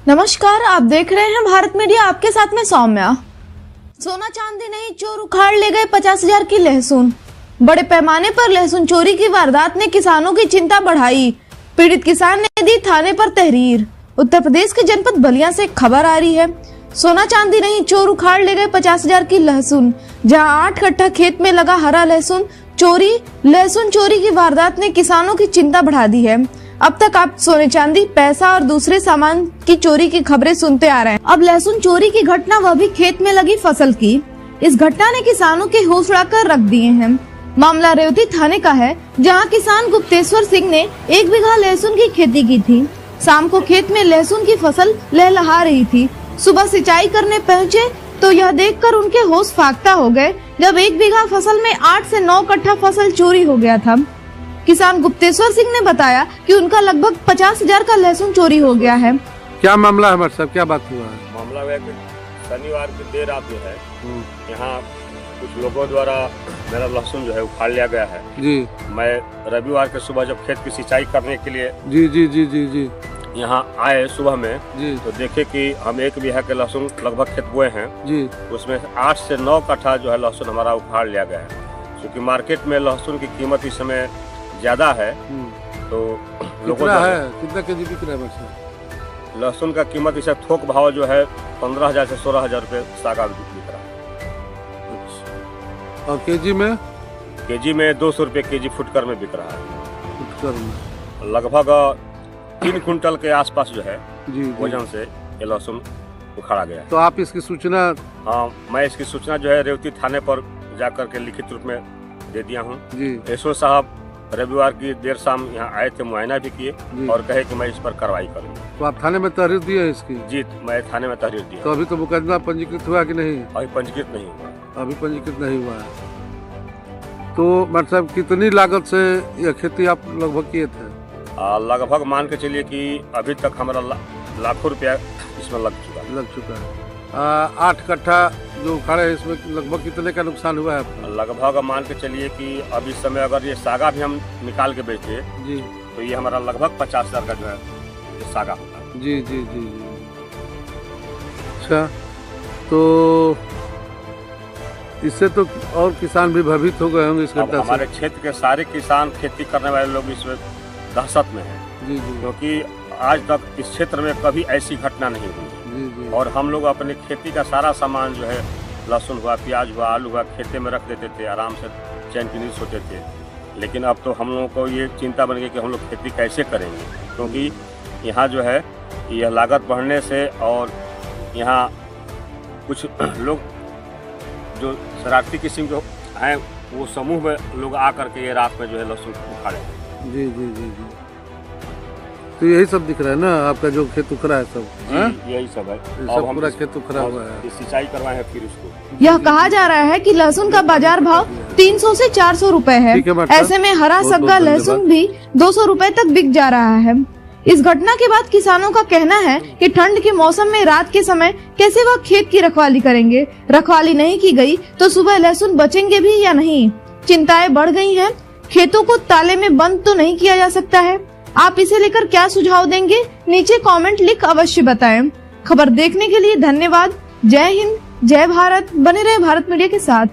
नमस्कार, आप देख रहे हैं भारत मीडिया। आपके साथ में सौम्या। सोना चांदी नहीं, चोर उखाड़ ले गए 50,000 की लहसुन। बड़े पैमाने पर लहसुन चोरी की वारदात ने किसानों की चिंता बढ़ाई। पीड़ित किसान ने दी थाने पर तहरीर। उत्तर प्रदेश के जनपद बलिया से खबर आ रही है। सोना चांदी नहीं, चोर उखाड़ ले गए 50,000 की लहसुन। जहां 8 कट्ठा खेत में लगा हरा लहसुन चोरी की वारदात ने किसानों की चिंता बढ़ा दी है। अब तक आप सोने चांदी, पैसा और दूसरे सामान की चोरी की खबरें सुनते आ रहे हैं। अब लहसुन चोरी की घटना, वह भी खेत में लगी फसल की। इस घटना ने किसानों के होश उड़ाकर रख दिए हैं। मामला रेवती थाने का है, जहां किसान गुप्तेश्वर सिंह ने 1 बीघा लहसुन की खेती की थी। शाम को खेत में लहसुन की फसल लहलहा रही थी। सुबह सिंचाई करने पहुँचे तो यह देखकर उनके होश फाख्ता हो गए जब 1 बीघा फसल में 8 से 9 कट्ठा फसल चोरी हो गया था। किसान गुप्तेश्वर सिंह ने बताया कि उनका लगभग 50,000 का लहसुन चोरी हो गया है। क्या मामला है हमारे साहब, क्या बात हुआ है? मामला है कि शनिवार की देर रात में है, यहाँ कुछ लोगों द्वारा मेरा लहसुन जो है उखाड़ लिया गया है जी। मैं रविवार के सुबह जब खेत की सिंचाई करने के लिए जी जी जी जी जी यहाँ आए सुबह में जी, तो देखे कि हम 1 बीघा के लहसुन लगभग खेत बोए हैं जी। उसमें 8 से 9 कट्ठा जो है लहसुन हमारा उखाड़ लिया गया है। क्योंकि मार्केट में लहसुन की कीमत इस समय ज्यादा है, तो लोगों कितना केजी बिक रहा है? लहसुन का कीमत इसे थोक भाव जो है 15,000 से 16,000 रुपए सागा बिक रहा है। और केजी में? केजी में 200 रुपए केजी फुटकर में बिक रहा है। फुटकर में लगभग 3 कुंटल के आसपास जो है वजन से ये लहसुन उखाड़ा गया। तो आप इसकी सूचना? हाँ, मैं इसकी सूचना जो है रेवती थाने पर जाकर के लिखित रूप में दे दिया हूँ। एसओ साहब रविवार की देर शाम यहाँ आए थे, मुआयना भी किए और कहे कि मैं इस पर कार्रवाई करूँगा। तो आप थाने में तहरीर दिए इसकी? जी, मैं थाने में तहरीर दिया। तो अभी तो मुकदमा पंजीकृत हुआ कि नहीं? अभी पंजीकृत नहीं हुआ। अभी पंजीकृत नहीं हुआ है। तो मतलब कितनी लागत से यह खेती आप लगभग किए थे? लगभग मान के चलिए कि अभी तक हमारा लाखों रुपया इसमें लग चुका है। 8 कट्ठा जो उखाड़े है, इसमें लगभग कितने का नुकसान हुआ है? लगभग मान के चलिए कि अभी समय अगर ये सागा भी हम निकाल के बेचे जी, तो ये हमारा लगभग 50,000 का जो है ये सागा होता है। जी जी जी जी। अच्छा, तो इससे तो और किसान भी भयभीत हो गए होंगे इस घटना से? हमारे क्षेत्र के सारे किसान, खेती करने वाले लोग इसमें दहशत में हैं जी जी, क्योंकि आज तक इस क्षेत्र में कभी ऐसी घटना नहीं हुई जी जी। और हम लोग अपने खेती का सारा सामान जो है लहसुन हुआ, प्याज हुआ, आलू हुआ, खेते में रख देते थे, आराम से चैन की नींद सोते थे। लेकिन अब तो हम लोगों को ये चिंता बन गई कि हम लोग खेती कैसे करेंगे, क्योंकि यहाँ जो है यह लागत बढ़ने से और यहाँ कुछ लोग जो शरारती किस्म के हैं वो समूह में लोग आकर के ये रात में जो है लहसुन उखाड़े। जी जी जी जी। तो यही सब दिख रहा है ना आपका जो खेत उखड़ा है सब? यही सब है, सब पूरा खेत उखड़ा हुआ है। सिंचाई करवाए हैं फिर उसको। यह कहा जा रहा है कि लहसुन का बाजार भाव 300 से 400 रुपए है। ऐसे में हरा सब्गा लहसुन भी 200 रुपए तक बिक जा रहा है। इस घटना के बाद किसानों का कहना है कि ठंड के मौसम में रात के समय कैसे वह खेत की रखवाली करेंगे। रखवाली नहीं की गई तो सुबह लहसुन बचेंगे भी या नहीं, चिंताएं बढ़ गई हैं। खेतों को ताले में बंद तो नहीं किया जा सकता है। आप इसे लेकर क्या सुझाव देंगे, नीचे कमेंट लिख अवश्य बताएं। खबर देखने के लिए धन्यवाद। जय हिंद, जय भारत। बने रहे भारत मीडिया के साथ।